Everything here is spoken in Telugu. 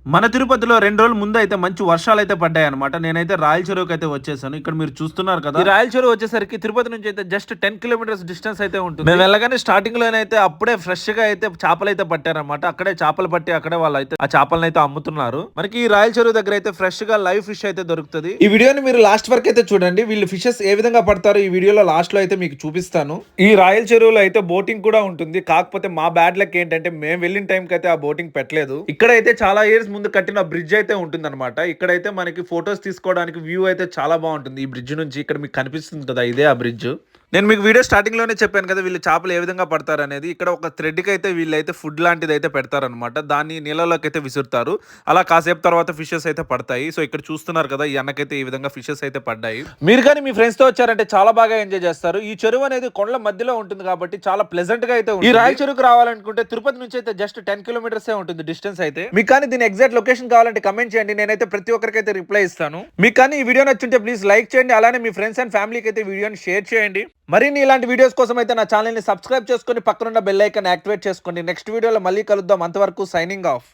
మన తిరుపతిలో 2 రోజుల ముందు అయితే మంచి వర్షాలైతే పడ్డాయన్నమాట. నేనైతే రాయల చెరువుకైతే వచ్చేసాను. ఇక్కడ మీరు చూస్తున్నారు కదా! ఈ రాయల చెరువు వచ్చేసరికి తిరుపతి నుంచి అయితే జస్ట్ 10 కిలోమీటర్స్ డిస్టెన్స్ అయితే ఉంటుంది. మేము వెళ్ళగానే స్టార్టింగ్‌లోనైతే అప్పుడే ఫ్రెష్‌గా అయితే చేపలైతే పట్టారన్నమాట. అక్కడే చేపలు పట్టి అక్కడే వాళ్ళైతే ఆ చేపలనైతే అమ్ముతున్నారు. మనకి ఈ రాయల చెరువు దగ్గర అయితే ఫ్రెష్‌గా లైవ్ ఫిష్ అయితే దొరుకుతది. ఈ వీడియోని మీరు లాస్ట్ వరకు అయితే చూడండి. వీళ్ళు ఫిషెస్ ఏ విధంగా పడతారో ఈ వీడియోలో లాస్ట్‌లో అయితే మీకు చూపిస్తాను. ఈ రాయల చెరువులో అయితే బోటింగ్ కూడా ఉంటుంది. కాకపోతే మా బ్యాడ్ లక్ ఏంటంటే మేము వెళ్ళిన టైంకి అయితే ఆ బోటింగ్ పెట్టలేదు. ఇక్కడైతే చాలా ఇయర్స్ ముందు కట్టిన బ్రిడ్జ్ అయితే ఉంటుందన్నమాట. ఇక్కడైతే మనకి ఫోటోస్ తీసుకోవడానికి వ్యూ అయితే చాలా బాగుంటుంది. ఈ బ్రిడ్జ్ నుంచి ఇక్కడ మీకు కనిపిస్తుంది కదా, ఇదే ఆ బ్రిడ్జ్. నేను మీకు వీడియో స్టార్టింగ్ లోనే చెప్పాను కదా వీళ్ళు చేపలు ఏ విధంగా పడతారు అనేది. ఇక్కడ ఒక థ్రెడ్ కి అయితే వీళ్ళైతే ఫుడ్ లాంటిది అయితే పెడతారనమాట. దాన్ని నీళ్ళలోకి అయితే విసురుతారు. అలా కాసేపు తర్వాత ఫిషెస్ అయితే పడతాయి. సో ఇక్కడ చూస్తున్నారు కదా, ఈ అన్నకైతే ఈ విధంగా ఫిషెస్ అయితే పడ్డాయి. మీరు కానీ మీ ఫ్రెండ్స్ తో వచ్చారంటే చాలా బాగా ఎంజాయ్ చేస్తారు. ఈ చెరువు అనేది కొండల మధ్యలో ఉంటుంది కాబట్టి చాలా ప్లెజెంట్ గా అయితే ఉంటుంది. ఈ రాయల చెరువుకు రావాలనుకుంటే తిరుపతి నుంచి అయితే జస్ట్ 10 కిలోమీటర్స్ ఉంటుంది డిస్టెన్స్ అయితే. మీకు కానీ దీని ఎగ్జాక్ట్ లొకేషన్ కావాలంటే కమెంట్ చేయండి. నేనైతే ప్రతి ఒక్కరికైతే రిప్లై ఇస్తాను. మీకు కానీ ఈ వీడియో నచ్చుంటే ప్లీజ్ లైక్ చేయండి. అలానే మీ ఫ్రెండ్స్ అండ్ ఫ్యామిలీకి అయితే వీడియోని షేర్ చేయండి. మరిన్ని ఇలాంటి వీడియోస్ కోసం అయితే నా ఛానల్ ని సబ్స్క్రైబ్ చేసుకొని పక్కనున్న బెల్ ఐకాన్ యాక్టివేట్ చేసుకోండి. నెక్స్ట్ వీడియోలో మళ్ళీ కలుద్దాం. అంతవరకు సైనింగ్ ఆఫ్.